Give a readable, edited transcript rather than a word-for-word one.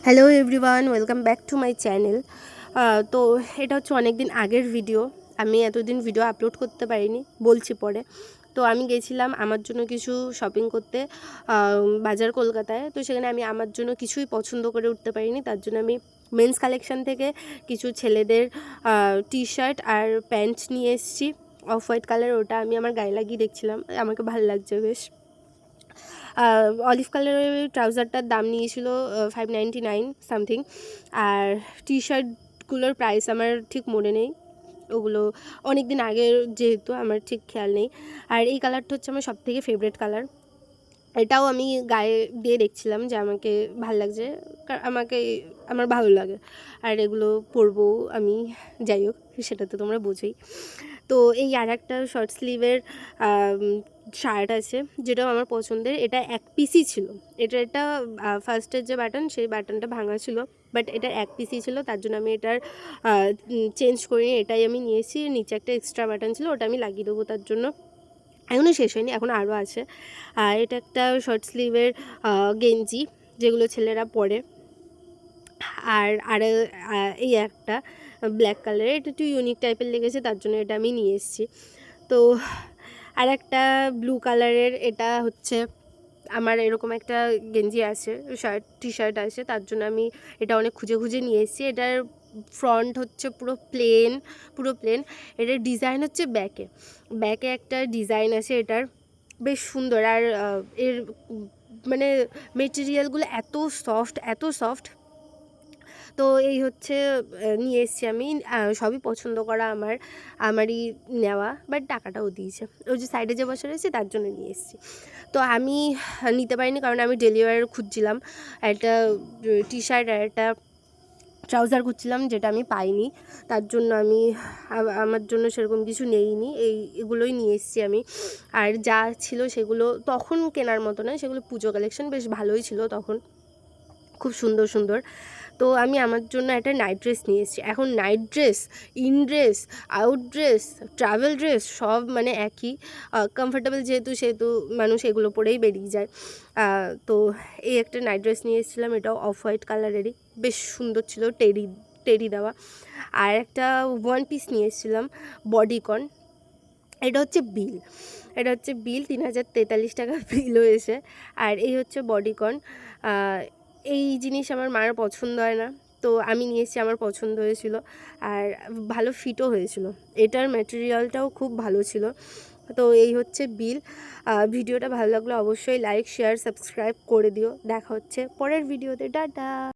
Hello everyone, welcome back to my channel. তো এটা হচ্ছে অনেক দিন আগের ভিডিও। আমি এতদিন ভিডিও আপলোড করতে পারিনি, বলছি পরে। তো আমি গেছিলাম আমার জন্য কিছু শপিং করতে বাজার কলকাতায়। তো সেখানে আমি আমার জন্য কিছুই পছন্দ করে উঠতে পারিনি, তার জন্য আমি মেন্স কালেকশন থেকে কিছু ছেলেদের টি শার্ট আর প্যান্ট নিয়ে এসেছি অফ হোয়াইট কালার। ওটা আমি আমার গায়ে লাগিয়ে দেখছিলাম, আমাকে ভালো লাগছে বেশ। অলিভ কালারের ট্রাউজারটার দাম নিয়েছিল 599 সামথিং। আর টি শার্টগুলোর প্রাইস আমার ঠিক মনে নেই, ওগুলো অনেক দিন আগের যেহেতু আমার ঠিক খেয়াল নেই। আর এই কালারটা হচ্ছে আমার সবথেকে ফেভারিট কালার। এটাও আমি গায়ে দিয়ে দেখছিলাম যে আমাকে ভাল লাগছে, আমাকে আমার ভালো লাগে, আর এগুলো পরবো আমি। যাই হোক, সেটা তো তোমরা বোঝোই। তো এই আর একটা শর্ট স্লিভের শার্ট আছে, যেটাও আমার পছন্দের। এটা এক পিসই ছিল, এটা ফার্স্টের যে বাটন, সেই বাটনটা ভাঙা ছিল, বাট এটা এক পিসই ছিল, তার জন্য আমি এটার চেঞ্জ করিনি, এটাই আমি নিয়েছি। নিচে একটা এক্সট্রা বাটন ছিল, ওটা আমি লাগিয়ে দেবো তার জন্য। এখনও শেষ হয়নি, এখন আরও আছে। আর এটা একটা শর্ট স্লিভের গেঞ্জি, যেগুলো ছেলেরা পরে। আর এই একটা ব্ল্যাক কালারের, এটা একটু ইউনিক টাইপের লেগেছে, তার জন্য এটা আমি নিয়ে এসেছি। তো আর একটা ব্লু কালারের, এটা হচ্ছে আমার এরকম একটা গেঞ্জি আছে, টি শার্ট আছে, তার জন্য আমি এটা অনেক খুঁজে খুঁজে নিয়ে এসেছি। এটার ফ্রন্ট হচ্ছে পুরো প্লেন। এটার ডিজাইন হচ্ছে ব্যাকে একটা ডিজাইন আছে, এটার বেশ সুন্দর। আর এর মানে মেটেরিয়ালগুলো এত সফট। তো এই হচ্ছে নিয়ে এসেছি আমি। সবই পছন্দ করা আমারই নেওয়া, বাট টাকাটাও দিয়েছে। ওই যে সাইডে যে বসে রয়েছে, তার জন্য নিয়ে এসেছি। তো আমি নিতে পারিনি, কারণ আমি ডেলিভারি খুঁজছিলাম একটা টি শার্ট আর একটা ট্রাউজার খুঁজছিলাম, যেটা আমি পাইনি। তার জন্য আমি আমার জন্য সেরকম কিছু নেইনি, এগুলোই নিয়ে এসেছি আমি। আর যা ছিল সেগুলো তখন কেনার মতো নয়, সেগুলো পুজো কালেকশন, বেশ ভালোই ছিল তখন, খুব সুন্দর। তো আমি আমার জন্য একটা নাইট ড্রেস নিয়ে এসেছি। এখন night dress, in dress, out dress, travel dress সব মানে একই। কমফর্টেবল সেহেতু মানুষ এগুলো পরেই বেরিয়ে যায়। তো এই একটা নাইট ড্রেস নিয়ে এসেছিলাম, এটাও অফ হোয়াইট কালারেরই, বেশ সুন্দর ছিল, টেরি দেওয়া। আর একটা ওয়ান পিস নিয়ে এসেছিলাম বডিকন। এটা হচ্ছে বিল 3043 টাকা বিল হয়েছে। আর এই হচ্ছে বডিকন। এই জিনিস আমার মায়ের পছন্দ হয় না, তো আমি নিয়ে এসেছি, আমার পছন্দ হয়েছিল, আর ভালো ফিটও হয়েছিল। এটার ম্যাটেরিয়ালটাও খুব ভালো ছিল। তো এই হচ্ছে বিল। ভিডিওটা ভালো লাগলে অবশ্যই লাইক, শেয়ার, সাবস্ক্রাইব করে দিও। দেখা হচ্ছে পরের ভিডিওতে। টাটা।